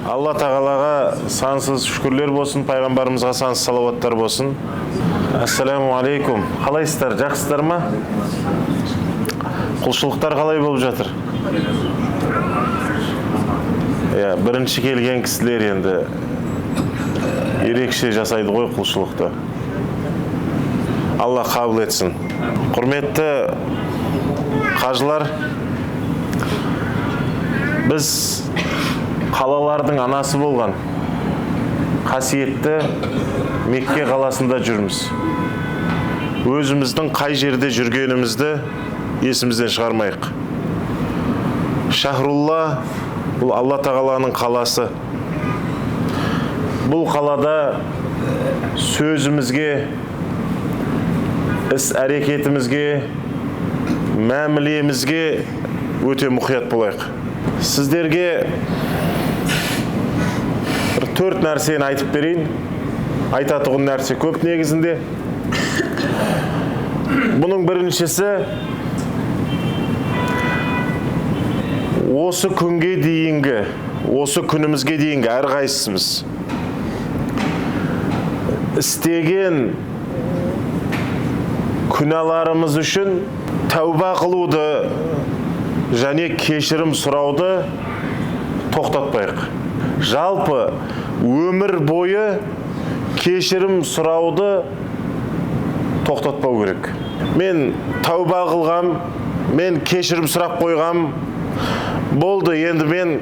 Алла тағалаға сансыз шүкірлер болсын, пайғамбарымызға сансыз салауаттар болсын. Ассаламу алейкум. Қалайсыздар, жақсыздар ма? Құлшылықтар қалай болып жатыр? Бірінші келген кісілер енді ерекше жасайды ғой құлшылықты. Алла қабыл етсін. Құрметті қажылар, біз қалалардың анасы болған қасиетті Мекке қаласында жүрміз. Өзіміздің қай жерде жүргенімізді есімізден шығармайық. Шахрулла бұл Алла тағаланың қаласы. Бұл қалада сөзімізге, іс-әрекетімізге, мәмілемізге өте мұқият болайық. Сіздерге 4 нәрсені айтып берейін. Айтатұғын нәрсе көп негізінде. Бұның біріншісі, осы күнге дейінгі, осы күнімізге дейінгі әрқайсымыз істеген күнәларымыз үшін тәуба қылуды және кешірім сұрауды тоқтатпайық. Жалпы өмір бойы кешірім сұрауды тоқтатпау керек. Мен тәуба қылғам, мен кешірім сұрап қойғам, болды, енді мен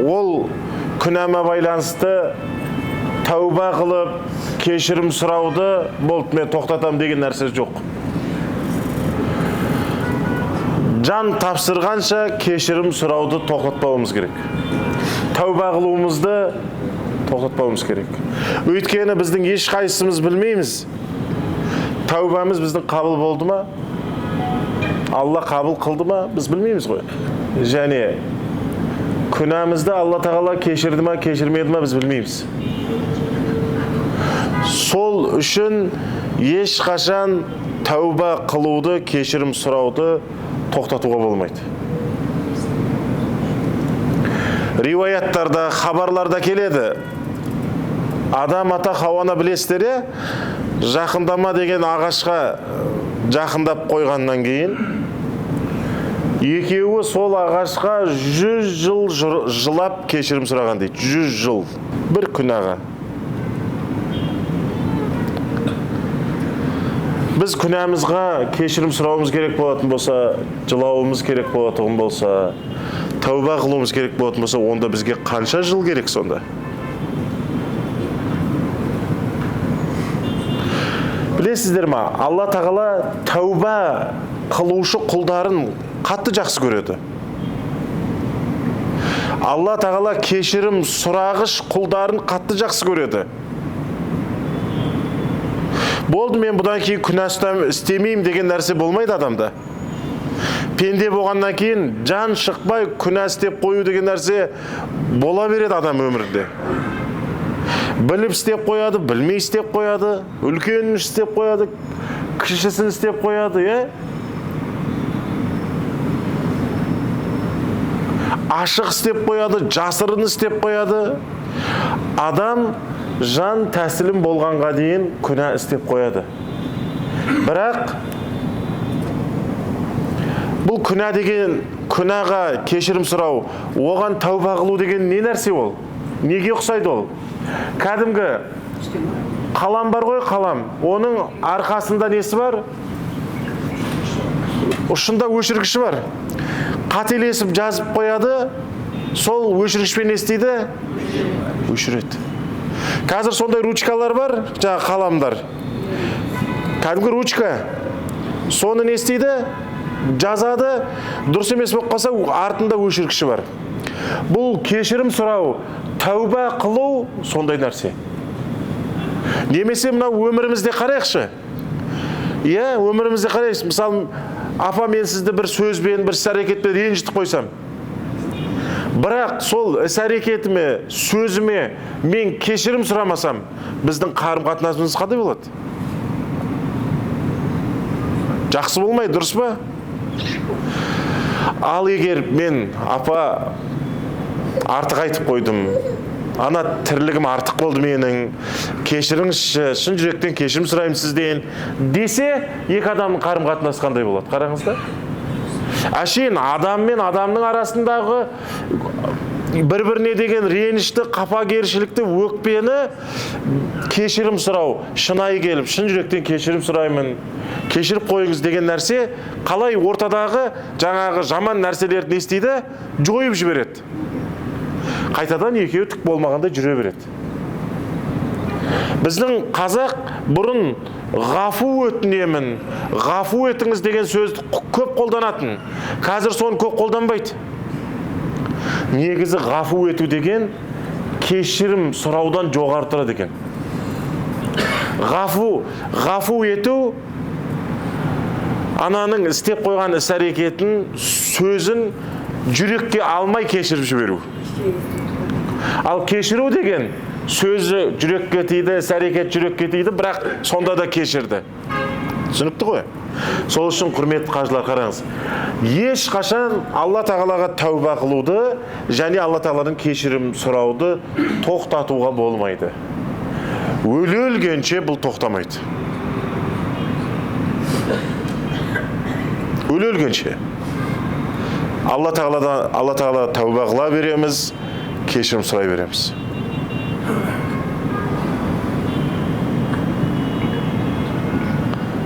ол күнәма байланысты тәуба қылып, кешірім сұрауды болды, мен тоқтатам деген нәрсе жоқ. Жан тапсырғанша кешірім сұрауды тоқтатпауымыз керек. Тәуба қылуымызды тоқтатпауымыз керек. Өйткені біздің ешқайсымыз білмейміз. Тәубамыз біздің қабыл болды ма? Алла қабыл қылды ма? Біз білмейміз ғой. Және күнәмізді Алла тағала кешірді ма, кешірмеді ма, біз білмейміз. Сол үшін ешқашан тәуба қылуды, кешірім сұрауды тоқтатуға болмайды. Риуаяттарда, хабарларда келеді. Адам ата Хауаны білесіздер, жақындама деген ағашқа жақындап қойғаннан кейін, екеуі сол ағашқа 100 жыл жылап кешірім сұраған дейді. 100 жыл. Бір күнәға. Біз күнәмізға кешірім сұрауымыз керек болатын болса, жылауымыз керек болатын болса, тәуба қылуымыз керек болатын болса, онда бізге қанша жыл керек сонда? Білесіздер ма, Алла тағала тәуба қылушы құлдарын қатты жақсы көреді. Алла тағала кешірім сұрағыш құлдарын қатты жақсы көреді. Болды, мен бұдан кейін күнә істемеймін деген нәрсе болмайды адамда. Пенде болғаннан кейін жан шықпай күнә істеп қою деген нәрсе бола береді адам өмірінде. Біліп істеп қояды, білмей істеп қояды, үлкенін істеп қояды, кішісін істеп қояды, ашық істеп қояды, жасырын істеп қояды. Адам жан тәсілім болғанға дейін күнә істеп қояды. Бірақ бұл күнә деген, күнәға кешірім сұрау, оған тәуба қылу деген не нәрсе ол? Неге ұқсайды ол? Кәдімгі қалам бар ғой, қалам. Оның арқасында несі бар? Ұшында өшіргіші бар. Қателесіп жазып қояды, сол өшіргішпен не істейді? Өшіреді. Қазір сондай ручкалар бар, жаңа қаламдар. Кәдімгі ручка. Соны не істейді? Жазады, дұрыс емес болып қалса, артында өшіргіші бар. Бұл кешірім сұрау, тәуба қылу сондай нәрсе. Немесе мына өмірімізде қарайықшы. Өмірімізде қарайықшы. Мысалы, апа, мен сізді бір сөзбен, бір іс-әрекетпен ренжітіп қойсам. Бірақ сол іс-әрекетіме, сөзіме мен кешірім сұрамасам, біздің қарым-қатынасымыз қандай болады? Жақсы болмайды, дұрыс па? Ал егер мен, апа, артық айтып қойдым, ана тірлігім артық болды менің, кешіріңізші, шын жүректен кешірім сұраймын сізден десе, екі адамның қарым-қатынасы қандай болады? Қараңыздар. Әшейін адам мен адамның арасындағы бір-біріне деген ренішті, қапагершілікті, өкпені кешірім сұрау, шынайы келіп, шын жүректен кешірім сұраймын, кешіріп қойыңыз деген нәрсе қалай ортадағы жаңағы жаман нәрселерді не істейді? Жойып жібереді. Қайтадан екеуі түк болмағанда жүре береді. Біздің қазақ бұрын ғафу өтінемін, ғафу етіңіз деген сөзді көп қолданатын. Қазір соны көп қолданбайды. Негізі ғафу ету деген кешірім сұраудан жоғары тұрады екен. Ғафу ету ананың істеп қойған іс-әрекетін, сөзін жүрекке алмай кешіріп жіберу. Ал кешіру деген сөзі жүрекке тиді, іс-әрекет жүрекке тиді, бірақ сонда да кешірді. Түсінікті ғой? Сол үшін құрметті қажылар, қараңыз. Ешқашан Алла Тағалаға тәуба қылуды және Алла Тағаладан кешірім сұрауды тоқтатуға болмайды. Өле-өлгенше бұл тоқтамайды. Өле-өлгенше. Алла Тағала тәуба қыла береміз, кешірім сұрай береміз.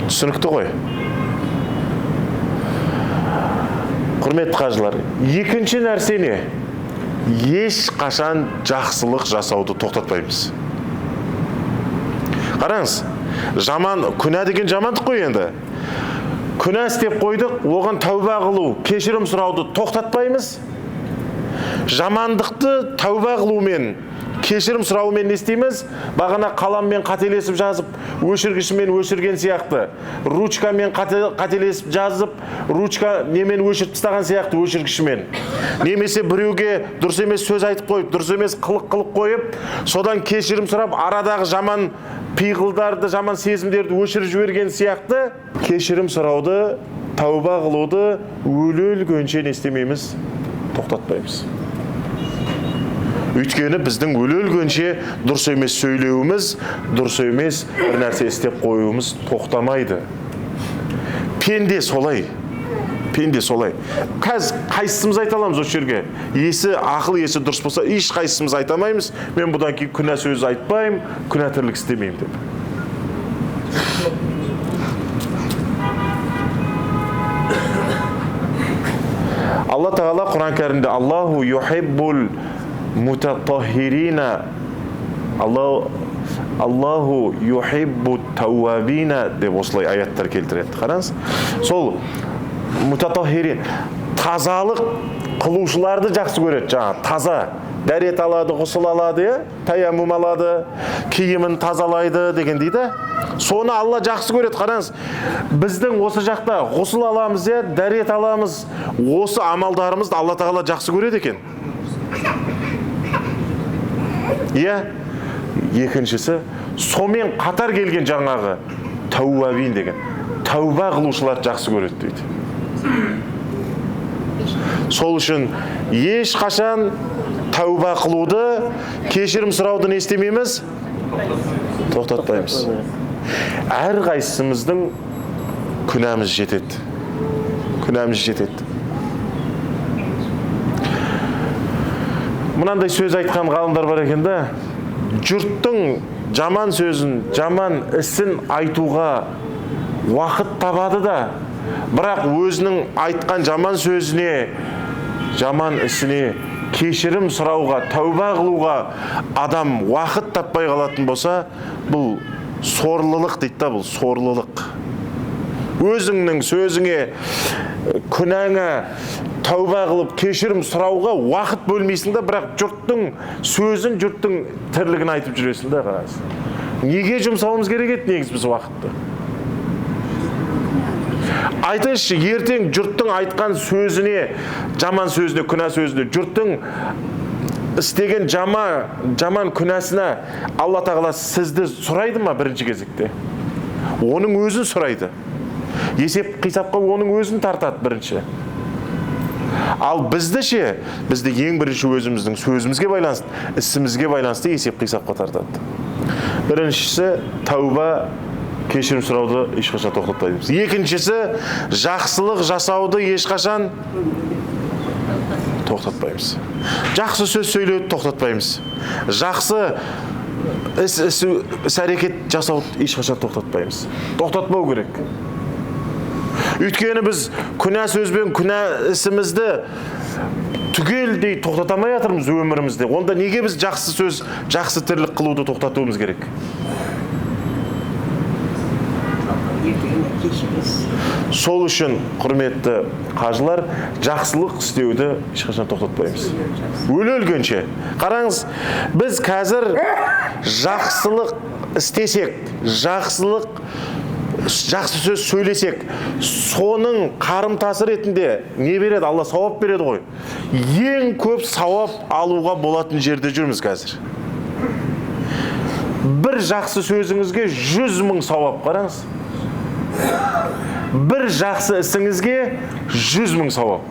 Түсінікті ғой? Құрметті қажылар, екінші нәрсе не? Ешқашан жақсылық жасауды тоқтатпаймыз. Қараңыз, күнә деген жамандық қой енді. Күнә істеп қойдық, оған тәуба қылу, кешірім сұрауды тоқтатпаймыз. Жамандықты тәуба қылумен, кешірім сұраумен не істейміз? Бағана қаламмен қателесіп жазып, өшіргішімен өшірген сияқты, ручкамен қателесіп жазып, ручка немен өшіріп тастаған сияқты өшіргішімен. Немесе біреуге дұрыс емес сөз айтып қойып, дұрыс емес қылық қойып, содан кешірім сұрап, арадағы жаман пиғылдарды, жаман сезімдерді өшіріп жіберген сияқты, кешірім сұрауды, тәуба қылуды өле-өлгенше не істемейміз? Тоқтатпаймыз. Өйткені біздің өле-өлгенше дұрыс емес сөйлеуіміз, дұрыс емес бір нәрсе істеп қоюымыз тоқтамайды. Пенде солай. Қазір қайсымыз айта аламыз осы жерге? Ақыл есі дұрыс болса, еш қайсымыз айтамаймыз. Мен бұдан кейін күнә сөз айтпаймын, күнә тірлік істемеймін деп. Алла Тағала Құран кәрімде Аллаху юхиббул мутатахирина, Аллаху юхиббу тауабина деп осылай аяттар келтіреді. Қараңыз, сол мутатахирин, тазалық қылушыларды жақсы көреді. Жаңа таза дәрет алады, ғұсыл алады, таяммум алады, киімін тазалайды деген дейді. Соны Алла жақсы көреді. Қараңыз, біздің осы жақта ғұсыл аламыз, дәрет аламыз, осы амалдарымызды Алла Тағала жақсы көреді екен. Екіншісі, сомен қатар келген жаңағы тәуабин деген, тәуба қылушылар жақсы көреді дейді. Сол үшін ешқашан тәуба қылуды, кешірім сұрауды не істемейміз? Тоқтатпаймыз. Әр қайсымыздың күнәміз жетеді. Мынандай сөз айтқан ғалымдар бар екен да, жұрттың жаман сөзін, жаман ісін айтуға уақыт табады да, бірақ өзінің айтқан жаман сөзіне, жаман ісіне кешірім сұрауға, тәуба қылуға адам уақыт таппай қалатын болса, бұл сорлылық дейді да, бұл сорлылық. Өзіңнің сөзіңе, күнәңе тәуба қылып, кешірім сұрауға уақыт бөлмейсің да, бірақ жұрттың сөзін, жұрттың тірлігін айтып жүресің да, қараңыз. Неге жұмсауымыз керек еді негіз біз уақытты? Айтыңызшы, ертең жұрттың айтқан сөзіне, жаман сөзіне, күнә сөзіне, жұрттың істеген жаман күнәсіне Алла Тағала сізді сұрайды ма бірінші кезекте? Оның өзін сұрайды. Есеп қисапқа оның өзін тартады бірінші. Ал бізді ше, бізді ең бірінші өзіміздің сөзімізге байланысты, ісімізге байланысты есеп қисапқа тартады. Біріншісі тәуба, кешірім сұрауды ешқашан тоқтатпаймыз. Екіншісі жақсылық жасауды ешқашан тоқтатпаймыз. Жақсы сөз сөйлеуді тоқтатпаймыз. Жақсы іс-әрекет жасауды ешқашан тоқтатпаймыз. Тоқтатпау керек. Өйткені біз күнә сөзбен күнә ісімізді түгелдей тоқтатамай жатырмыз өмірімізде. Онда неге біз жақсы сөз, жақсы тірлік қылуды тоқтатуымыз керек? Сол үшін, құрметті қажылар, жақсылық істеуді ешқашан тоқтатпаймыз. Өле-өлгенше. Қараңыз, біз қазір жақсылық істесек, жақсы сөз сөйлесек, соның қарымтасы ретінде не береді? Алла сауап береді ғой. Ең көп сауап алуға болатын жерде жүрміз қазір. Бір жақсы сөзіңізге 100 000 сауап, қараңыз. Бір жақсы ісіңізге 100 000 сауап.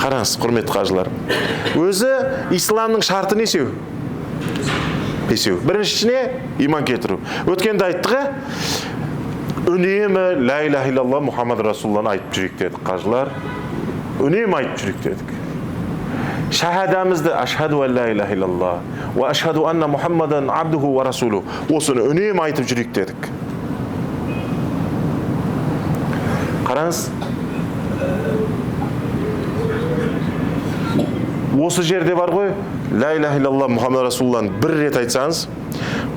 Қараңыз, құрметті қажылар. Өзі исламның шарты нешеу? Бесеу. Біріншісіне иман кетіру. Өткенде айттық, үнемі ла иляха иллаллах Мұхаммад Расулулланы айтып жүрейік дедік, қажылар. Үнемі айтып жүрейік дедік. Шахадамызды ашхаду ан ла иляха иллаллах ва ашхаду анна Мұхаммадан абдуху ва расулу. Осыны үнемі айтып жүрейік дедік. Қараңыз. Осы жерде бар ғой, ла иляха иллаллах Мұхаммад Расулулланы бір рет айтсаңыз,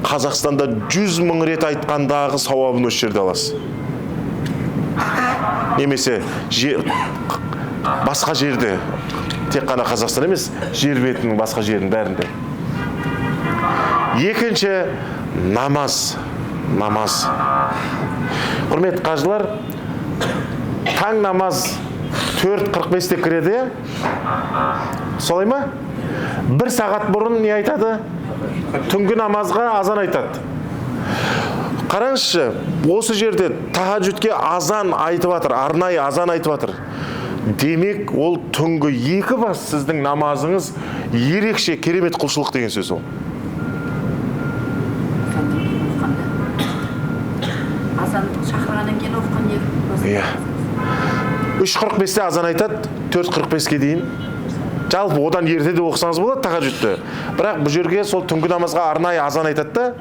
Қазақстанда 100 000 рет айтқандағы сауабын осы жерде аласыз. Немесе басқа жерде, тек қана Қазақстан емес, жер бетінің басқа жерінің бәрінде. Екінші, намаз. Құрметті қажылар, таң намаз 4:45-те кіреді, солай ма? 1 сағат бұрын не айтады? Түнгі намазға азан айтады. Қараңызшы, осы жерде тахаджудке азан айтып жатыр, арнайы азан айтып жатыр. Демек, ол түнгі 2 бас сіздің намазыңыз ерекше керемет құлшылық деген сөз ол. Азан шақырғаннан кейін оқыған не? 3:45-те азан айтады, 4:45-ке дейін. Жалпы одан ерте де оқысаңыз болады тахаджудты. Бірақ бұл жерге сол түнгі намазға арнайы азан айтады да,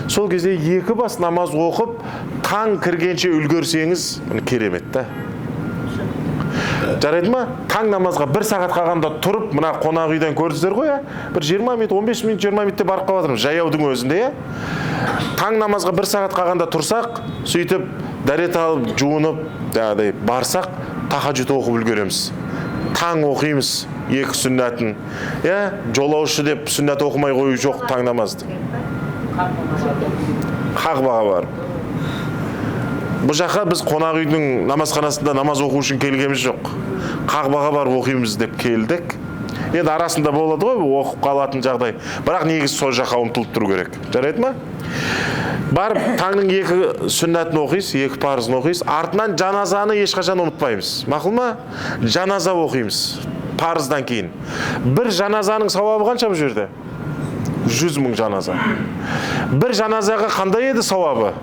сол кезде 2 бас намаз оқып, таң кіргенше үлгерсеңіз, керемет та. Жарайды ма? Таң намазға 1 сағат қалғанда тұрып, мына қонақ үйден көрдіңіздер ғой, бір 20 минут, 15 минут, 20 минутте барып қалатырмыз, жаяудың өзінде. Таң намазға 1 сағат қалғанда тұрсақ, сөйтіп дәрет алып, жуынып, барсақ, тахаджуд оқып үлгереміз. Таң оқимыз, 2 сүннатын. Жолаушы деп сүннат оқымай қою жоқ таң намазды. Қағбаға барып. Бұл жаққа біз қонақ үйдің намазханасында намаз оқу үшін келгеніміз жоқ. Қағбаға барып оқимыз деп келдік. Енді арасында болады ғой, оқып қалатын жағдай. Бірақ негізі сол жаққа ұмтылып тұру керек. Жарайды ма? Барып, таңның 2 сүннатын оқисыз, 2 парызын оқисыз. Артынан жаназаны ешқашан ұмытпаймыз. Мақұл ма? Жаназа оқимыз. Парыздан кейін. Бір жаназаның сауабы қанша бұл жерде? 100 000 жаназа. Бір жаназаға қандай еді сауабы?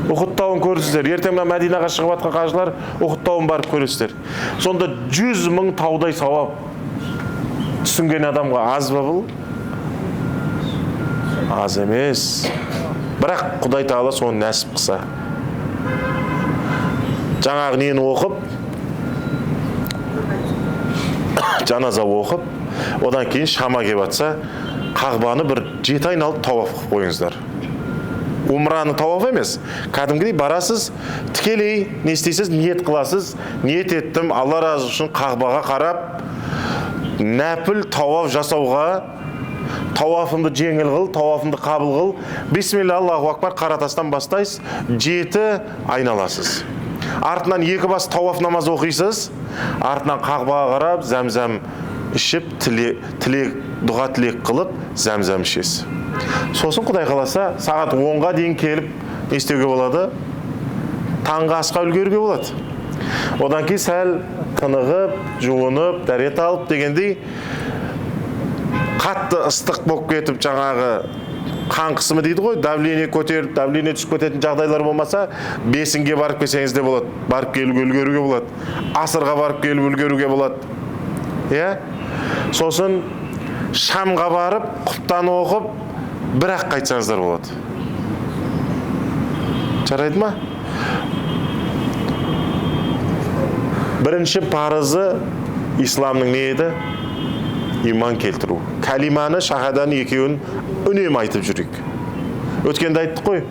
Ухуд тауын көресіздер. Ертең Мәдинаға шығып жатқан қажылар Ухуд тауын барып көресіздер. Сонда 100 000 таудай сауап. Түсінген адамға аз ба бұл? Аз емес. Бірақ Құдай Тағала соны нәсіп қылса. Жаңағы нені оқып, жаназа оқып, одан кейін шама кеп жатса, Қағбаны бір 7 айналып тауап қылып қойыңыздар. Умраны тауап емес. Кәдімгідей барасыз, тікелей не істейсіз, ниет қыласыз. Ниет еттім, Алла разы үшін Қағбаға қарап, нәпіл тауап жасауға, тауафымды жеңіл қыл, тауафымды қабыл қыл. Бисмилла, Аллаху акбар, қаратастан бастайсыз, 7 айналасыз. Артынан 2 бас тауаф намаз оқисыз, артынан Қағбаға қарап, зәмзәм ішіп, дұға тілек қылып, зәмзәм ішесіз. Сосын Құдай қаласа, сағат 10-ға дейін келіп, не істеуге болады? таңғы асқа үлгеруге болады. Одан кейін сәл тынығып, жуынып, дәрет алып дегендей қатты ыстық болып кетіп жаңағы қан қысымы дейді ғой, давление көтеріп, давление түсіп кететін жағдайлар болмаса, бесінге барып келсеңіз де болады, барып келуге үлгеруге болады, асырға барып келіп үлгеруге болады. Иә? Сосын шамға барып, құптан оқып, бір-ақ қайтсаңыздар болады. Жарайды ма? Бірінші парызы исламның не еді? Иман келтіру. Калиманы, шахаданы екеуін үнемі айтып жүрейік. Өткенде айттық қой,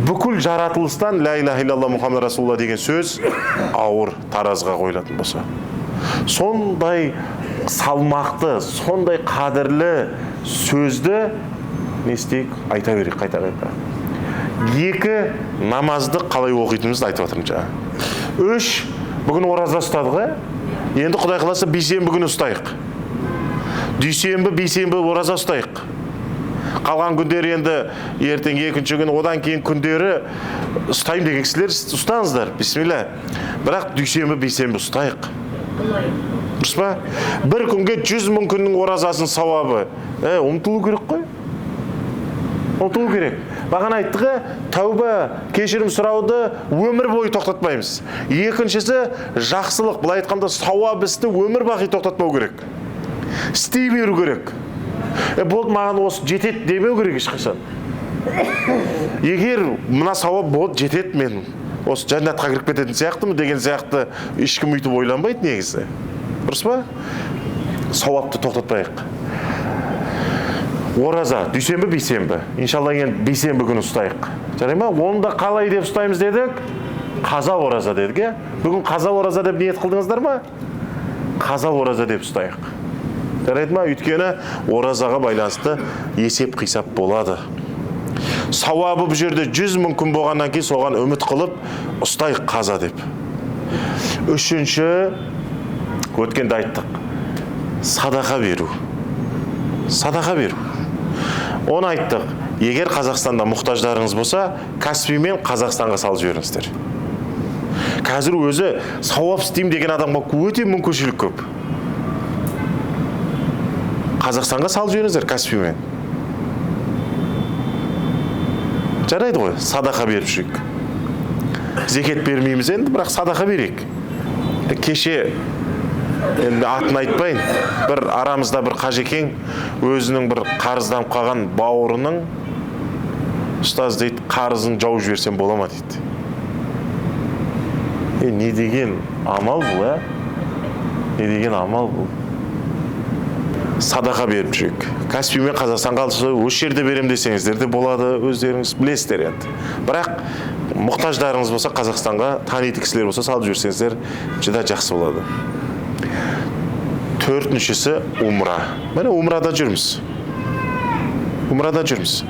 бүкіл жаратылыстан ла иляха иллаллах Мұхаммад Расулулла деген сөз ауыр таразыға қойылатын болса. Сондай салмақты, сондай қадірлі сөзді не істейік? Айта берейік қайта-қайта. Екі намазды қалай оқитынымызды айтып жатырмын жаңа. Үш, бүгін ораза ұстадық, енді Құдай қаласа бейсенбі күні ұстайық. Дүйсенбі, бейсенбі ораза ұстайық. Қалған күндері енді ертең екінші күн, одан кейін күндері ұстайым деген кісілер ұстаңыздар, бисмилля. Бірақ дүйсенбі, бейсенбі ұстайық. Дұрыс па? Бір күнге 100 мың күннің оразасын сауабы. Ұмтылу керек қой. Ұмтылу керек. Бағана айттығы, тәуба, кешірім сұрауды өмір бойы тоқтатпаймыз. Екіншісі, жақсылық, былай айтқанда сауап істі өмір бақи тоқтатпау керек. Істей беру керек. Болды, маған осы жетеді демеу керек ешқашан. Егер мына сауап болды, жетеді мен осы жәннатқа кіріп кететін сияқтымы деген сияқты ешкім үйтіп ойланбайды негізі. Дұрыс па? Сауапты тоқтатпайық. Ораза, дүйсенбі, бейсенбі. Иншалла енді бейсенбі күні ұстайық. Жарай ма? Оны да қалай деп ұстаймыз дедік? Қаза ораза дедік, Бүгін қаза ораза деп ниет қылдыңыздар ма? Қаза ораза деп ұстайық. Жарайды ма? Өйткені оразаға байланысты есеп қисап болады. Сауабы бұл жерде 100 мың күн болғаннан кейін соған үміт қылып ұстайық қаза деп. Үшінші, өткенде айттық. Садақа беру. Садақа беру. Оны айттық. Егер Қазақстанда мұқтаждарыңыз болса, Каспиймен Қазақстанға салып жіберіңіздер. Қазір өзі сауап істеймін деген адамға өте мүмкіншілік көп. Қазақстанға салып жіберіңіздер Каспиймен. Жарайды ғой, садақа беріп жүрейік. Зекет бермейміз енді, бірақ садақа берейік. Кеше енді атын айтпайын, бір арамызда бір қажекең өзінің бір қарызданып қалған бауырының ұстаз дейді, қарызын жауып жіберсем бола ма дейді. Не деген амал бұл, Не деген амал бұл? Садақа беріп жүрейік. Каспиймен Қазақстанға алса, осы жерде берем десеңіздер де болады, өздеріңіз білесіздер енді. Бірақ мұқтаждарыңыз болса, Қазақстанға таниды кісілер болса, салып жіберсеңіздер, жүда жақсы болады. Төртіншісі умра. Міне умрада жүрміз. Умрада жүрміз.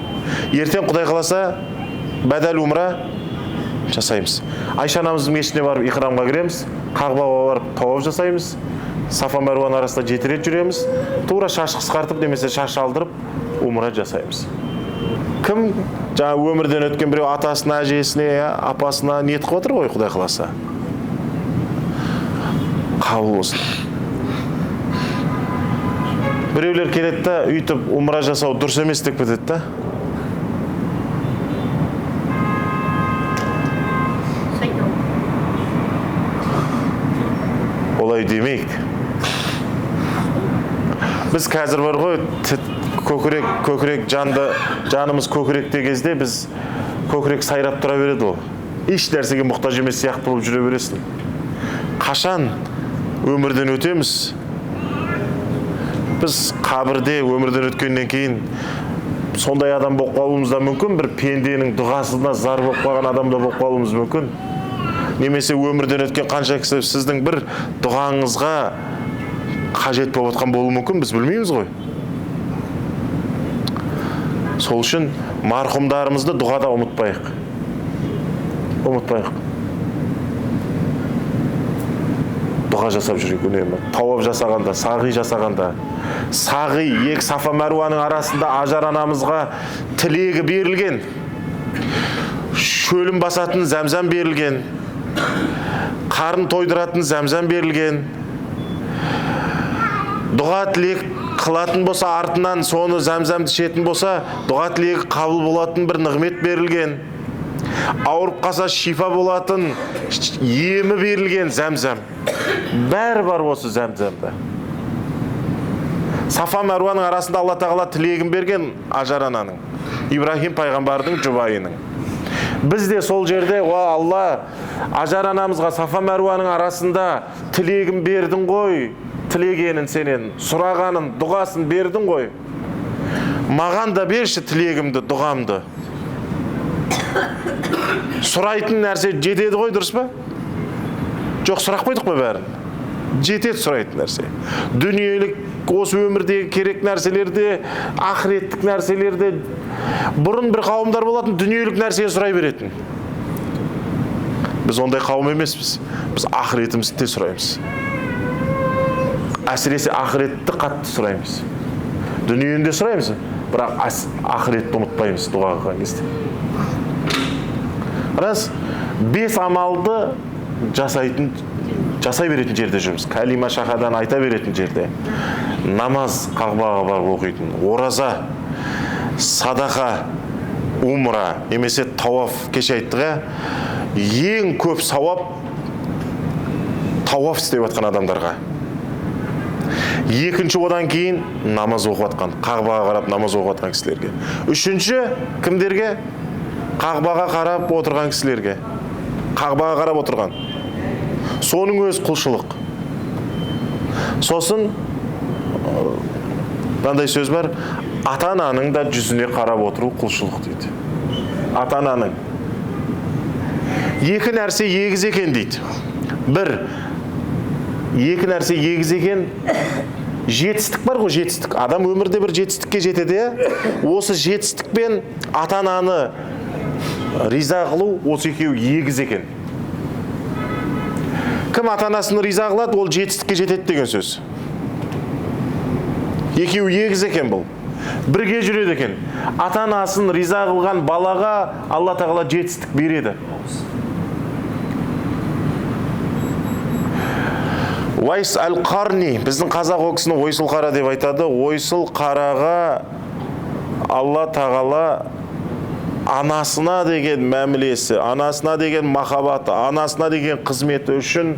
Ертең Құдай қаласа, бәдәл умра жасаймыз. Айша анамыздың мешітіне барып иқрамға кіреміз, Қағбаға барып тауап жасаймыз. Сафа Мәруан арасында 7 рет жүреміз. Тура шаш қысқартып, немесе шаш алдырып, умра жасаймыз. Кім жаңа өмірден өткен біреу атасына, әжесіне, апасына ниет қылып отыр ғой, Құдай қаласа. Қабыл болсын. Біреулер келеді да, үйтіп умра жасау дұрыс емес деп кетеді да. Олай демейік. Біз қазір бар ғой, көкірек жанымыз көкіректе кезде біз көкірек сайрап тұра береді ол. Еш нәрсеге мұқтаж емес сияқты болып жүре бересің. Қашан өмірден өтеміз? Біз қабірде өмірден өткеннен кейін сондай адам болып қалуымыз да мүмкін, бір пенденің дұғасына зар болып қалған адам да болып қалуымыз мүмкін. Немесе өмірден өткен қанша кісі сіздің бір дұғаңызға қажет болып отқан болуы мүмкін, біз білмейміз ғой. Сол үшін марқұмдарымызды дұғада ұмытпайық. Ұмытпайық. Дұға жасап жүрейік үнемі. Тауап жасағанда, сағи жасағанда. Сағи, екі Сафа Мәруаның арасында Ажар анамызға тілегі берілген. шөлін басатын зәмзәм берілген, қарын тойдыратын зәмзәм берілген, дұға тілек қылатын болса артынан соны зәмзәмді ішетін болса дұға тілегі қабыл болатын бір нығмет берілген, ауырып қалса шифа болатын емі берілген зәмзәм. Бәрі бар осы зәмзәмді. Сафа Мәруаның арасында Алла тағала тілегін берген Ажар ананың, Ибрахим пайғамбардың жұбайының. Біз де сол жерде, Алла, Ажар анамызға Сафа Мәруаның арасында тілегін бердің ғой, тілегенін сенен, сұрағанын, дұғасын бердің ғой. Маған да берші тілегімді, дұғамды. Сұрайтын нәрсе жетеді ғой, дұрыс па? Жоқ, сұрақ қойдық па бәрін? Жетеді сұрайтын нәрсе. Дүниелік, осы өмірдегі керек нәрселерде, ақыреттік нәрселерде, бұрын бір қауымдар болатын, дүниелік нәрсеге сұрай беретін. Біз ондай қауым емеспіз. Біз ақыретімізді де сұраймыз. Әсіресе ақыретті қатты сұраймыз. Дүниені де сұраймыз, бірақ ақыретті ұмытпаймыз дұға қылған кезде. Рас, 5 амалды жасай беретін жерде жүрміз. Кәлима шахадан айта беретін жерде. Намаз, қағбаға барып оқитын, ораза, садақа, умра, немесе тауаф, кеше айттыға, ең көп сауап тауаф істеп жатқан адамдарға. Екінші одан кейін намаз оқып жатқан, қағбаға қарап намаз оқып жатқан кісілерге. Үшінші кімдерге? Қағбаға қарап отырған кісілерге. Қағбаға қарап отырған. Соның өз құлшылық. Сосын мынандай сөз бар, ата-ананың да жүзіне қарап отыру құлшылық дейді. Ата-ананың. Екі нәрсе егіз екен дейді. Бір, екі нәрсе егіз екен, жетістік бар ғой, жетістік. Адам өмірде бір жетістікке жетеді. Осы жетістікпен ата-ананы риза қылу, осы екеуі егіз екен. Кім ата-анасын риза қылады, ол жетістікке жетеді деген сөз. Екеуі егіз екен бұл. Бірге жүреді екен. Ата-анасын риза қылған балаға Алла тағала жетістік береді. Уайс әл-Қарни, біздің қазақ оқысыны Ойсыл қара деп айтады. Ойсыл қараға Алла тағала анасына деген мәмілесі, анасына деген махаббаты, анасына деген қызметі үшін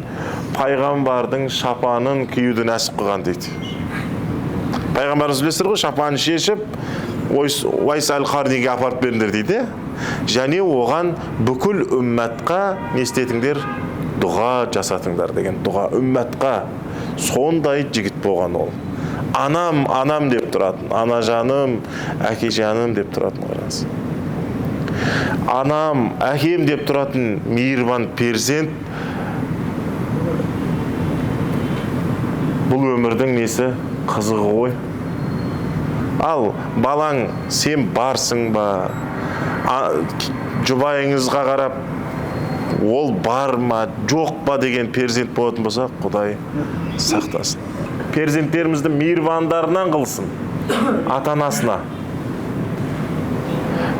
пайғамбардың шапанын киюді нәсіп қылған дейді. Пайғамбарымыз білесіздер ғой, шапанын шешіп, Уайс әл-Қарниге апарып беріңдер дейді. Және оған бүкіл үмметқа не істетіңдер? Дұға жасатыңдар деген. Дұға үмметқа. Сондай жігіт болған ол. Анам, анам деп тұратын. Ана жаным, әке жаным деп тұратын қараңыз. Анам, әкем деп тұратын мейірбан перзент. Бұл өмірдің несі? Қызығы ғой. Ал балаң, сен барсың ба? Жұбайыңызға қарап, ол бар ма, жоқ па деген перзент болатын болса, Құдай сақтасын. Перзенттерімізді мейірбандарынан қылсын, ата-анасына.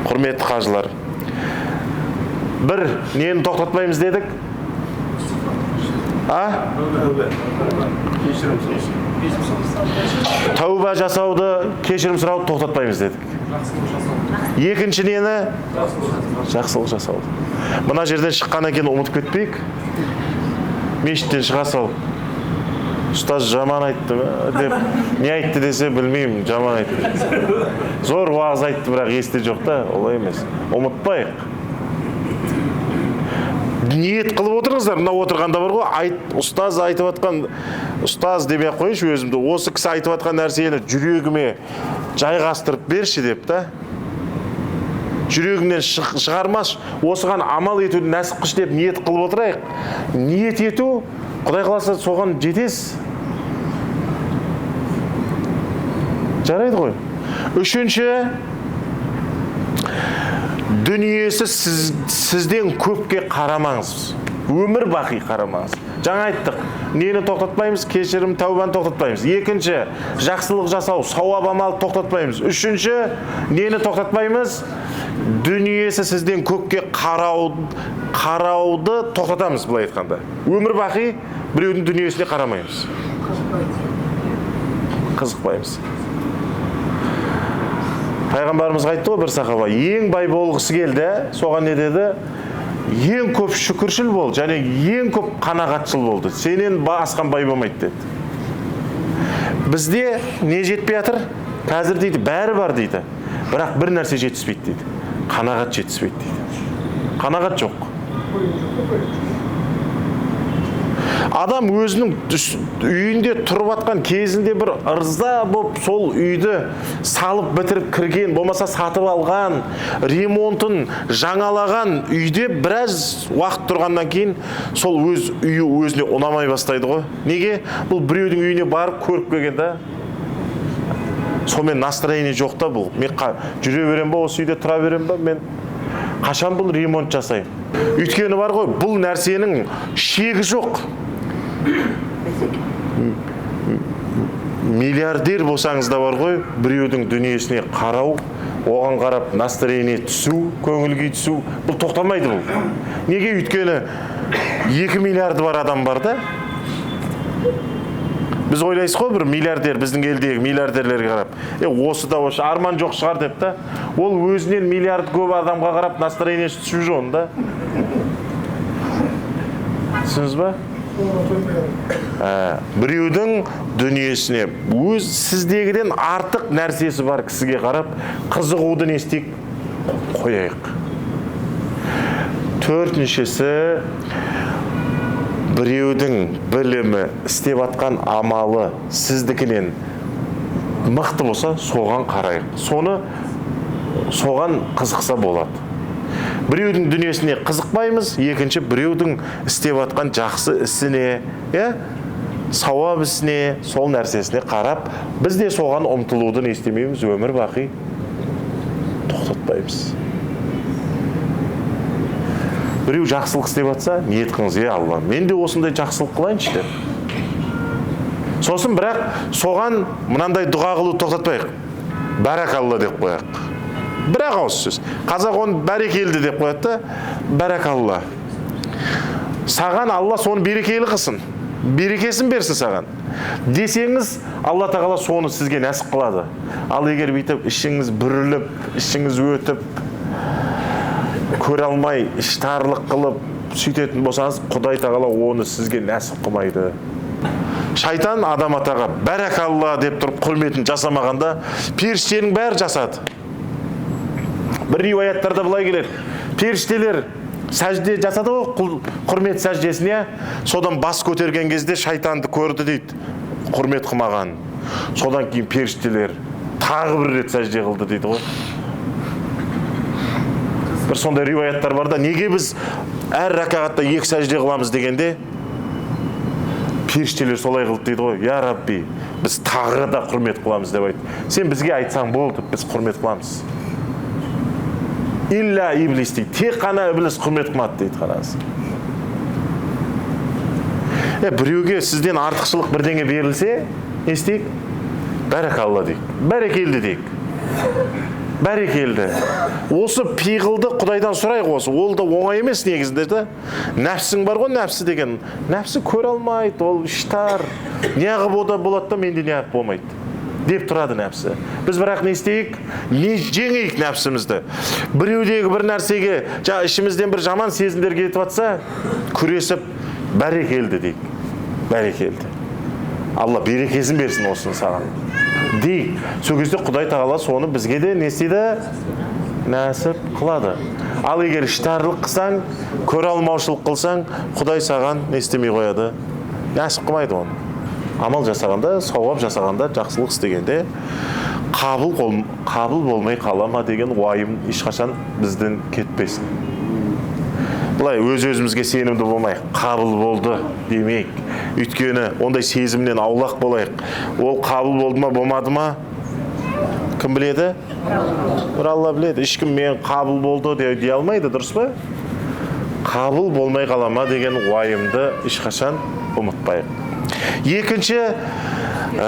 Құрметті қажылар, бір нені тоқтатпаймыз дедік? Тәуба жасауды, кешірім сұрауды тоқтатпаймыз дедік. Екінші нені? Жақсылық жасауды. Мына жерден шыққаннан кейін ұмытып кетпейік. Мешіттен шыға сал. Ұстаз жаман айтты деп, не айтты десе білмеймін, жаман айтты. Зор уағыз айтты, бірақ есте жоқ та, олай емес. Ұмытпайық. Ниет қылып отырыңыздар, мына отырғанда бар ғой, ұстаз айтып атқан, ұстаз демей қойыншы өзімді, осы кісі айтып атқан нәрсені жүрегіме жайғастырып берші деп та. Жүрегімнен шығармас, осыған амал етуді нәсіп қыш деп ниет қылып отырайық. Ниет ету, Құдай қаласа соған жетесіз. Жарайды ғой. Үшінші, дүниесі сізден көпке қарамаңыз. Өмір бақи қарамаңыз. Жаңа айттық, нені тоқтатпаймыз? Кешірім, тәубаны тоқтатпаймыз. Екінші, жақсылық жасау, сауап амал тоқтатпаймыз. Үшінші, нені тоқтатпаймыз? Дүниесі сізден көкке қарауды тоқтатамыз, былай айтқанда. Өмір бақи біреудің дүниесіне қарамаймыз. Қызықпаймыз. Пайғамбарымыз айтты ғой бір сахаба, ең бай болғысы келді, соған не деді? Ең көп шүкіршіл бол, және ең көп қанағатшыл болды. Сенен асқан бай болмайды деді. Бізде не жетпей жатыр? Қазір дейді, бәрі бар дейді. Бірақ бір нәрсе жетіспейді дейді. Қанағат жетіспейді дейді. Қанағат жоқ. Адам өзінің үйінде тұрып атқан кезінде бір ырза болып сол үйді салып бітіріп кірген, болмаса сатып алған, ремонтын жаңалаған үйде біраз уақыт тұрғаннан кейін сол өз үйі өзіне ұнамай бастайды ғой. Неге? Бұл біреудің үйіне барып көріп келген да. Сонымен настроение жоқ та бұл. Мен жүре берем ба, осы үйде тұра берем ба, мен қашан бұл ремонт жасаймын? Өйткені бар ғой, бұл нәрсенің шегі жоқ. Миллиардер болсаңыз да бар ғой, біреудің дүниесіне қарау, оған қарап настроение түсу, көңілге түсу, бұл тоқтамайды бұл. Неге? Өйткені 2 миллиарды бар адам бар да. Біз ойлайсыз ғой, бір миллиардер, біздің елдегі миллиардерлерге қарап, осы да осы арман жоқ шығар деп та, ол өзінен миллиард көп адамға қарап настроение түсу жоғын да. Түсіңіз ба? Біреудің дүниесіне өз сіздегіден артық нәрсесі бар кісіге қарап қызығуды не істейік? Қояйық. Төртіншісі, біреудің білімі, істеп атқан амалы сіздікінен мықты болса, соған қарайық. Соған қызықса болады. Біреудің дүниесіне қызықпаймыз, екінші біреудің істеп атқан жақсы ісіне, сауап ісіне, сол нәрсесіне қарап, біз де соған ұмтылуды не істемейміз, өмір бақи тоқтатпаймыз. Біреу жақсылық істеп атса, ниет қылыңыз, Алла, мен де осындай жақсылық қылайыншы деп. Сосын бірақ соған мынандай дұға қылу тоқтатпайық. Бәрәкалла деп қояйық. Бірақ ауыз сөз. Қазақ оны бәрекелді деп қояды да, бәрәкалла. Саған Алла соны берекелі қылсын. Берекесін берсін саған. Десеңіз, Алла тағала соны сізге нәсіп қылады. Ал егер бүйтіп, ішіңіз бүріліп, ішіңіз өтіп, көре алмай, іштарлық қылып, сөйтетін болсаңыз, Құдай тағала оны сізге нәсіп қылмайды. Шайтан адам атаға бәрәкалла деп тұрып құрметін жасамағанда, періштенің бәрі жасады. Бір риуаяттарда былай келер. Періштелер сәжде жасады ғой, құрмет сәждесіне, содан бас көтерген кезде шайтанды көрді дейді, құрмет қылмаған. Содан кейін періштелер тағы бір рет сәжде қылды дейді ғой. Бір сондай риуаяттар бар да, неге біз әр ракағатта 2 сәжде қыламыз дегенде, періштелер солай қылды дейді ғой. Я Рабби, біз тағы да құрмет қыламыз деп айтты. Сен бізге айтсаң болды, біз құрмет қыламыз. Илля иблис дейді. Тек қана иблис құрмет қылмады дейді, қараңыз. Біреуге сізден артықшылық бірдеңе берілсе, не істейік? Бәрәкалла дейік. Бәрекелді дейік. Бәрекелді. Осы пиғылды Құдайдан сұрайық осы. Ол да оңай емес негізінде де. Нәпсің бар ғой, нәпсі деген. Нәпсі көре алмайды, ол іштар. Неғып ода болады да, менде неғып болмайды деп тұрады нәпсі. Біз бірақ не істейік? Не жеңейік нәпсімізді. Біреудегі бір нәрсеге, ішімізден бір жаман сезімдер кетіп жатса, күресіп, бәрекелді дейік. Бәрекелді. Алла берекесін берсін осыны саған. Дейік. Сол кезде Құдай тағала соны бізге де не істейді? Нәсіп қылады. Ал егер іштарлық қылсаң, көре алмаушылық қылсаң, Құдай саған не істемей қояды? Нәсіп қылмайды оны. Амал жасағанда, сауап жасағанда, жақсылық істегенде қабыл болмай қалама деген уайым ешқашан бізден кетпесін. Бұлай өз-өзімізге сенімді болмайық, қабыл болды демейік. Өйткені ондай сезімнен аулақ болайық. Ол қабыл болды ма, болмады ма? Кім біледі? Бір Алла біледі. Ешкім мен қабыл болды дей алмайды, дұрыс па? қабыл болмай қалама деген уайымды ешқашан ұмытпайық. Екінші,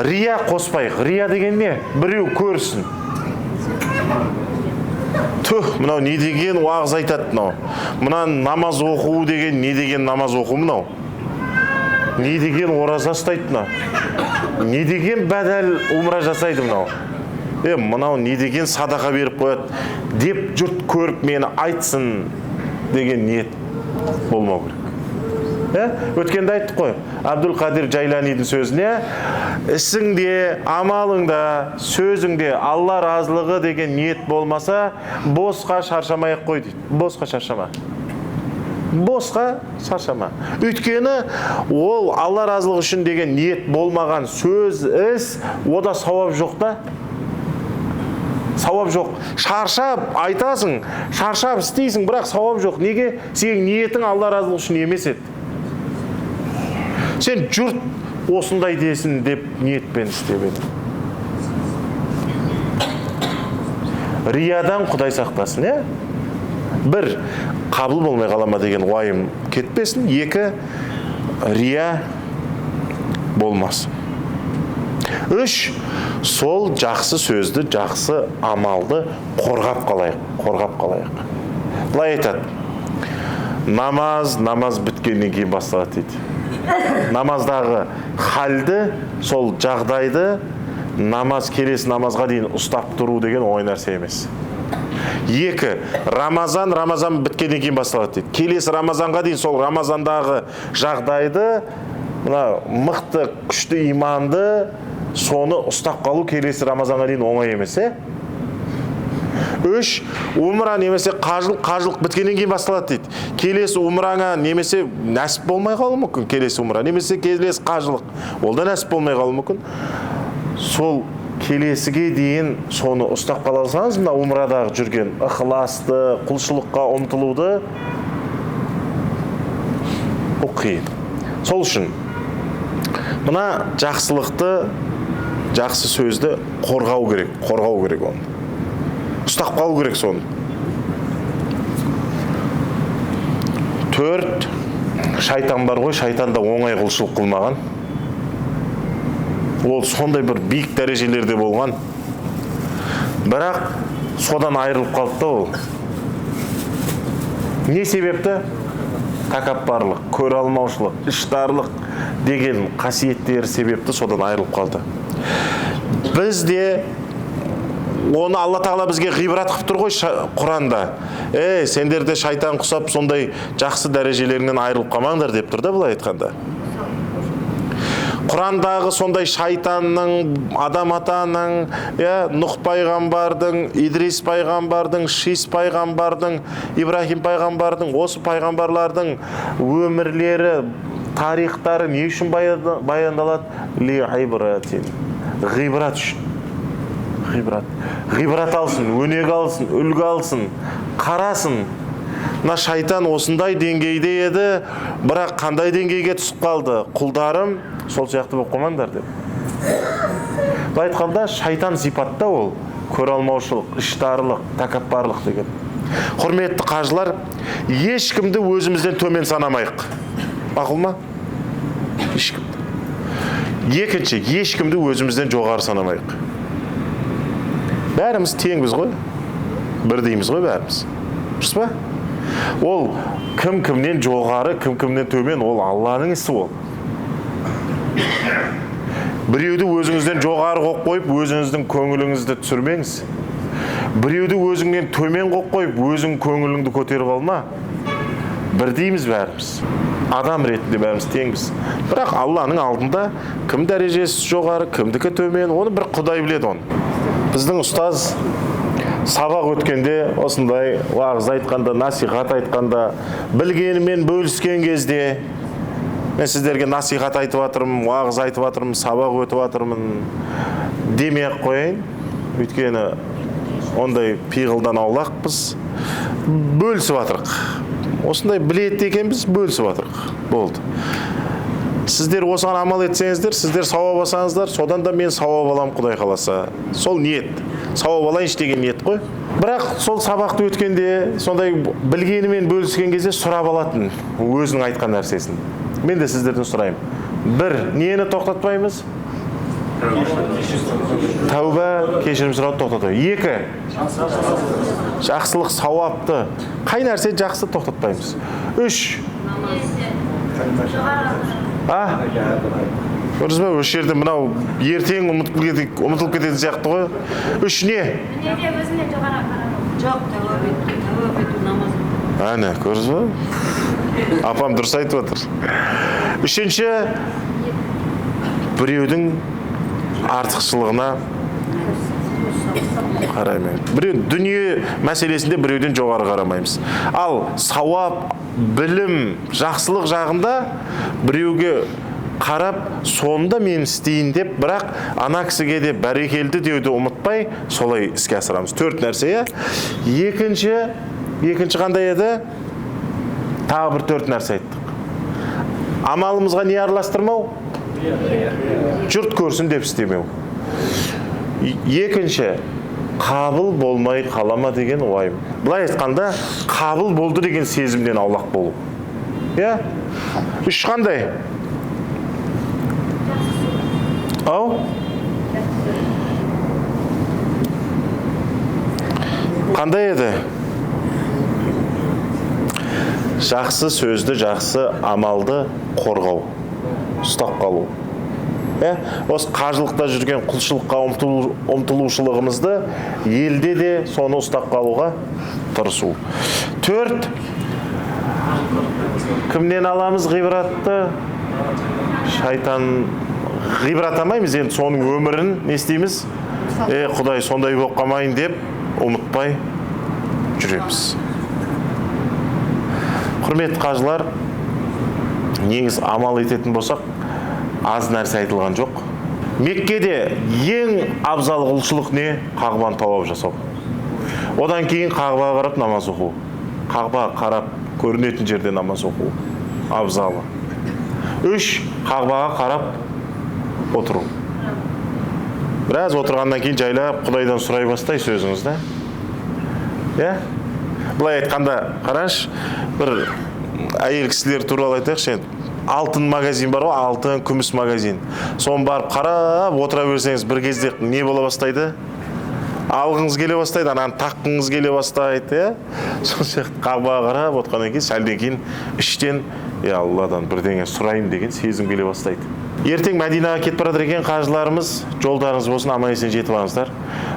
рия қоспайық. Рия деген не? Біреу көрсін. Түх, мынау не деген уағыз айтады мынау. Мына намаз оқу деген не деген намаз оқу мынау. Не деген ораза ұстайды мынау. Не деген бәдәл умра жасайды мынау. Мынау не деген садақа беріп қояды деп жұрт көріп мені айтсын деген ниет болмау керек. Өткенде айттық қой, Абдул-Қадир Жайланидің сөзіне, ісіңде, амалыңда, сөзіңде Алла разылығы деген ниет болмаса, босқа шаршамай-ақ қой дейді. Босқа шаршама. Босқа шаршама. Өйткені ол Алла разылығы үшін деген ниет болмаған сөз, іс, ода сауап жоқ та. Сауап жоқ. Шаршап айтасың, шаршап істейсің, бірақ сауап жоқ. Неге? Сенің ниетің Алла разылығы үшін емес еді. Сен жұрт осындай десін деп ниетпен істеп едің. Риядан Құдай сақтасын, Бір, қабыл болмай қалама деген уайым кетпесін. Екі, рия болмасын. Үш, сол жақсы сөзді, жақсы амалды қорғап қалайық. Былай айтады, намаз біткеннен кейін басталады дейді. Намаздағы халді, сол жағдайды, келесі намазға дейін ұстап тұру деген оңай нәрсе емес. Екі, Рамазан біткеннен кейін басталады дейді. Келесі Рамазанға дейін сол Рамазандағы жағдайды, мықты, күшті иманды, соны ұстап қалу келесі Рамазанға дейін оңай емес. Үш, умра немесе қажылық біткеннен кейін басталады дейді. Келесі умраңа немесе нәсіп болмай қалуы мүмкін, келесі умра, немесе келесі қажылық. Ол да нәсіп болмай қалуы мүмкін. Сол келесіге дейін соны ұстап қала алсаңыз, мына умрадағы жүрген ықыласты, құлшылыққа ұмтылуды, ол қиын. Сол үшін мына жақсылықты, жақсы сөзді қорғау керек оны. Ұстап қалу керек соны. Төрт, шайтан бар ғой, шайтан да оңай құлшылық қылмаған. Ол сондай бір биік дәрежелерде болған. Бірақ содан айырылып қалды ол. Не себепті? Такаппарлық, көре алмаушылық, іштарлық деген қасиеттері себепті содан айырылып қалды. Біз де оны Алла Тағала бізге ғибрат қылып тұр ғой Құранда. Сендерде шайтан құсап, сондай жақсы дәрежелерінен айырылып қалмаңдар деп тұр да былай айтқанда. Құрандағы сондай шайтанның, адам атаның, Нұх пайғамбардың, Идрис пайғамбардың, Шис пайғамбардың, Ибрахим пайғамбардың, осы пайғамбарлардың өмірлері, тарихтары не үшін баяндалады? Ғибрат үшін. Ғибрат алсын, өнеге алсын, үлгі алсын, қарасын. Мына шайтан осындай деңгейде еді, бірақ қандай деңгейге түсіп қалды? Құлдарым сол сияқты болып қалмаңдар деп. Былай айтқанда шайтан сипатта ол, көре алмаушылық, іштарлық, тәкаппарлық деген. Құрметті қажылар, ешкімді өзімізден төмен санамайық. Мақұл ма? Ешкімді. Екінші, ешкімді өзімізден жоғары санамайық. Бәріміз теңбіз ғой, бірдейміз ғой бәріміз. Дұрыс па? Ол кім-кімнен жоғары, кім-кімнен төмен, ол Алланың ісі ол. Біреуді өзіңізден жоғары қойып қойып, өзіңіздің көңіліңізді түсірмеңіз. Біреуді өзіңнен төмен қойып қойып, өзің көңіліңді көтеріп алма. Бірдейміз бәріміз. Адам ретінде бәріміз теңбіз. Бірақ Алланың алдында кім дәрежесі жоғары, кімдікі төмен, оны бір Құдай біледі оны. Біздің ұстаз сабақ өткенде, осындай уағыз айтқанда, насихат айтқанда, білгенімен бөліскен кезде, мен сіздерге насихат айтып жатырмын, уағыз айтып жатырмын, сабақ өтіп жатырмын демей-ақ қояйын. Өйткені ондай пиғылдан аулақпыз, бөлісіп жатырық. Осындай біледі екенбіз, бөлісіп жатырық. Болды. Сіздер осыған амал етсеңіздер, сіздер сауап алсаңыздар, содан да мен сауап алам Құдай қаласа. Сол ниет. Сауап алайыншы деген ниет қой. Бірақ сол сабақты өткенде, сондай білгенімен бөліскен кезде сұрап алатын өзінің айтқан нәрсесін. Мен де сіздерден сұрайым. Бір, нені тоқтатпаймыз? Тәуба, кешірім сұрауды тоқтатпаймыз. Екі, жақсылық, сауапты. Қай нәрсе жақсы тоқтатпаймыз? Үш, көрдіңіз бе, осы жерде мынау ертең ұмытылып кететін сияқты ғой. Үш не? Жоқ, тәуап ету намазы. Әне, көрдіңіз бе? Апам дұрыс айтып отыр. Үшінші, біреудің артықшылығына қараймаймыз. Біреу дүние мәселесінде біреуден жоғары қарамаймыз. Ал сауап, білім, жақсылық жағында біреуге қарап, сонда мен істейін деп, бірақ ана кісіге де бәрекелді деуді ұмытпай, солай іске асырамыз. Төрт нәрсе, екінші қандай еді? Тағы бір төрт нәрсе айттық. Амалымызға не араластырмау? Жұрт көрсін деп істемеу. Екінші, қабыл болмай қалама деген уайым. Бұлай айтқанда, қабыл болды деген сезімден аулақ болу. Үш қандай? Ау? Қандай еді? Жақсы сөзді, жақсы амалды қорғау, ұстап қалу. Осы қажылықта жүрген құлшылыққа ұмтылушылығымызды елде де соны ұстап қалуға тырысу. Төрт, кімнен аламыз ғибратты? Шайтан ғибрат алмаймыз, енді соның өмірін не істейміз? Құдай сондай болып қалмайын деп ұмытпай жүреміз. Құрметті қажылар, негіз амал ететін болсақ, аз нәрсе айтылған жоқ. Меккеде ең абзал құлшылық не? Қағбаны тауап жасау. Одан кейін Қағбаға қарап намаз оқу. Қағбаға қарап көрінетін жерде намаз оқу. Абзалы. Үш, Қағбаға қарап отыру. Біраз отырғаннан кейін жайлап Құдайдан сұрай бастай сөзіңізді. Бұлай айтқанда, қараш, бір әйел кісілер туралы айтайықшы. Алтын магазин бар ғой, алтын, күміс магазин. Соны барып қарап отыра берсеңіз, бір кезде не бола бастайды? Алғыңыз келе бастайды, ананы таққыңыз келе бастайды. Сол сияқты Қағбаға қарап отқаннан кейін, сәлден кейін іштен, Алладан бірдеңе сұрайын деген сезім келе бастайды. Ертең Мәдинаға кетіп барады екен қажыларымыз, жолдарыңыз болсын, аман-есен жетіп алыңыздар.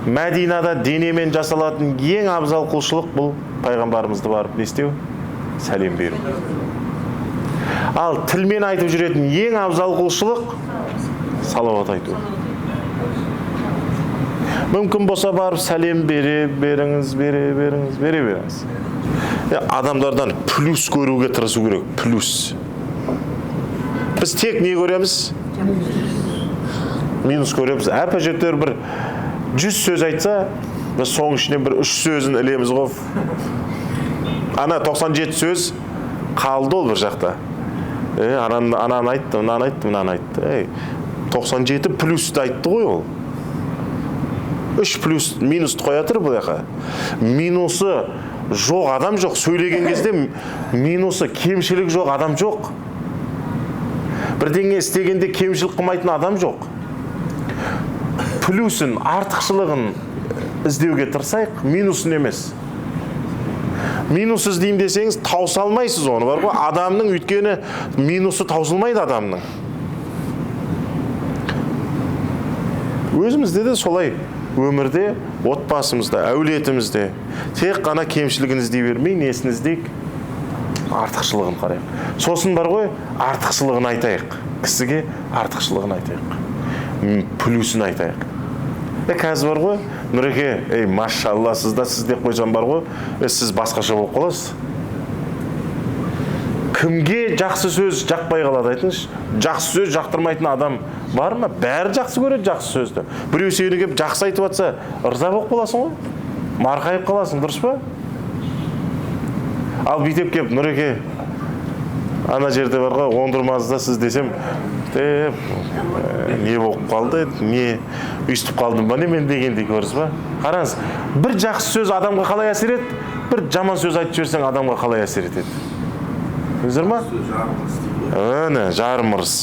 Мәдинада денемен жасалатын ең абзал құлшылық бұл пайғамбарымызды барып не істеу? Сәлем беру. Ал тілмен айтып жүретін ең абзал құлшылық салауат айту. Мүмкін болса барып сәлем бере беріңіз. Адамдардан плюс көруге тырысу керек, плюс. Біз тек не көреміз? Минус көреміз. Әп-әжеттер бір 100 сөз айтса, біз соң ішінен бір 3 сөзін ілеміз ғой. Ана 97 сөз қалды ол бір жақта. Ананы айтты, мынаны айтты. 97 плюсті айтты ғой ол. 3 плюс минусты қоятыр бұл яқа. Минусы жоқ адам жоқ. Сөйлеген кезде минусы кемшілік жоқ адам жоқ. Бірдеңе істегенде кемшілік қылмайтын адам жоқ. Плюсын, артықшылығын іздеуге тырысайық, минусын емес. Минус іздейм десеңіз, тауса алмайсыз оны, бар ғой. Адамның өйткені минусы таусылмайды адамның. Өзімізде де солай өмірде, отбасымызда, әулетімізде тек қана кемшілігін іздей бермей, несін іздейік? Артықшылығын қарайық. Сосын бар ғой, артықшылығын айтайық. Кісіге артықшылығын айтайық. Плюсын айтайық. Қазір бар ғой, Нұреке, машалла, сіз деп қойсам бар ғой, сіз басқаша болып қаласыз. Кімге жақсы сөз жақпай қалады айтыңызшы? Жақсы сөз жақтырмайтын адам бар ма? Бәрі жақсы көреді жақсы сөзді. Біреу сені келіп жақсы айтып жатса, ырза болып қаласың ғой? Марқайып қаласың, дұрыс па? Ал бүйтіп келіп, Нұреке, ана жерде бар ғой, оңдырмазда сіз десем, не болып қалды, не өйстіп қалдым ба, не мен дегендей көріз ба? Қараңыз, бір жақсы сөз адамға қалай әсер ет, бір жаман сөз айтып жіберсең адамға қалай әсер етеді. Өздер ма? Өне, жармырыз.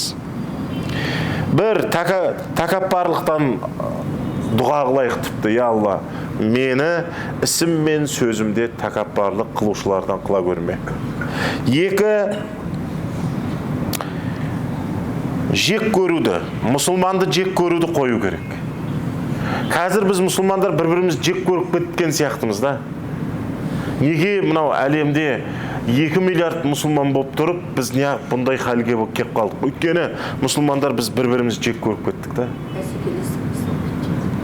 Бір тәкаппарлықтан дұға қылайық тіпті, я Алла, мені ісім мен сөзімде тәкаппарлық қылушылардан қыла көрме. Екі, жек көруді, мұсылманды жек көруді қою керек. Қазір біз мұсылмандар бір-біріміз жек көріп кеткен сияқтымыз да. Неге мынау әлемде 2 миллиард мұсылман болып тұрып, біз неғып бұндай халге кеп қалдық? Өйткені мұсылмандар біз бір-біріміз жек көріп кеттік да.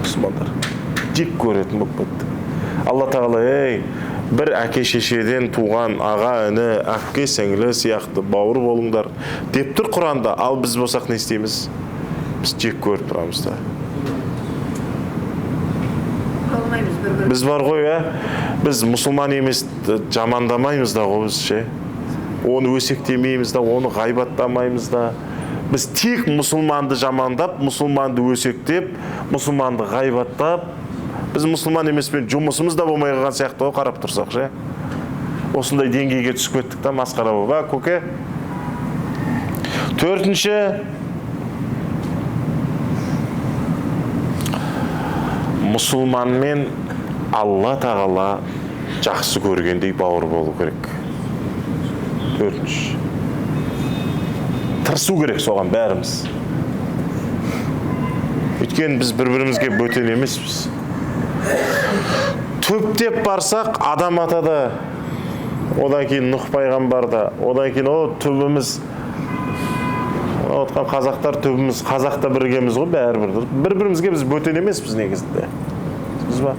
Мұсылмандар жек көретін болып кетті. Алла тағала, бір әке шешеден туған аға, іні, әпке, сіңлі сияқты бауыр болыңдар деп тұр Құранда. Ал біз болсақ не істейміз? Біз жек көріп тұрамыз да. Біз бар ғой, біз мұсылман емес жамандамаймыз да ғой, біз ше. Оны өсектемейміз да, оны ғайбаттамаймыз да. Біз тек мұсылманды жамандап, мұсылманды өсектеп, мұсылманды ғайбаттап, біз мұсылман емеспен жұмысымыз да болмай қалған сияқты ғой, қарап тұрсақ ше. Осындай деңгейге түсіп кеттік та, масқара болып, көке. Төртінші, мұсылманмен Алла тағала жақсы көргендей бауыр болу керек. Төртінші. Тырысу керек соған бәріміз. Өйткені біз бір-бірімізге бөтен емеспіз. Төптеп барсақ, адам атада, одан кейін Нұх пайғамбарда, одан кейін түбіміз, отқан қазақтар түбіміз, қазақта біргеміз ғой, бәрібір. Бір-бірімізге біз бөтен емеспіз негізінде. Біз ба?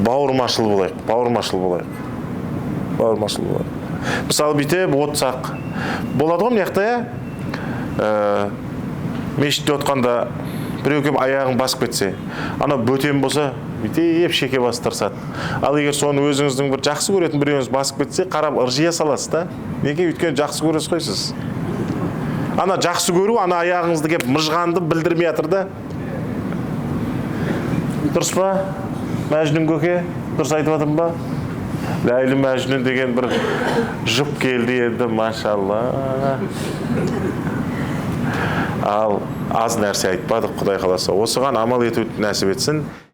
Бауырмашыл болайық, бауырмашыл болайық. Бауырмашыл болайық. Мысалы бүйтіп отсақ. Болады ғой мияқта, мешітте отқанда біреу кеп аяғын басып кетсе, ана бөтен болса, бүйтіп шеке бастырсады. Ал егер соны өзіңіздің бір жақсы көретін біреуіңіз басып кетсе, қарап ыржия саласыз да. Неге? Өйткені жақсы көресіз ғой сіз. Ана жақсы көру, ана аяғыңызды кеп мыжғанды білдірмей жатыр да. Дұрыс па? Мәжнүн көке, дұрыс айтып жатырмын ба? Ләйлі Мәжнүн деген бір жұп келді еді, машалла. Ал аз нәрсе айтпадық, Құдай қаласа. Осыған амал етуді нәсіп етсін.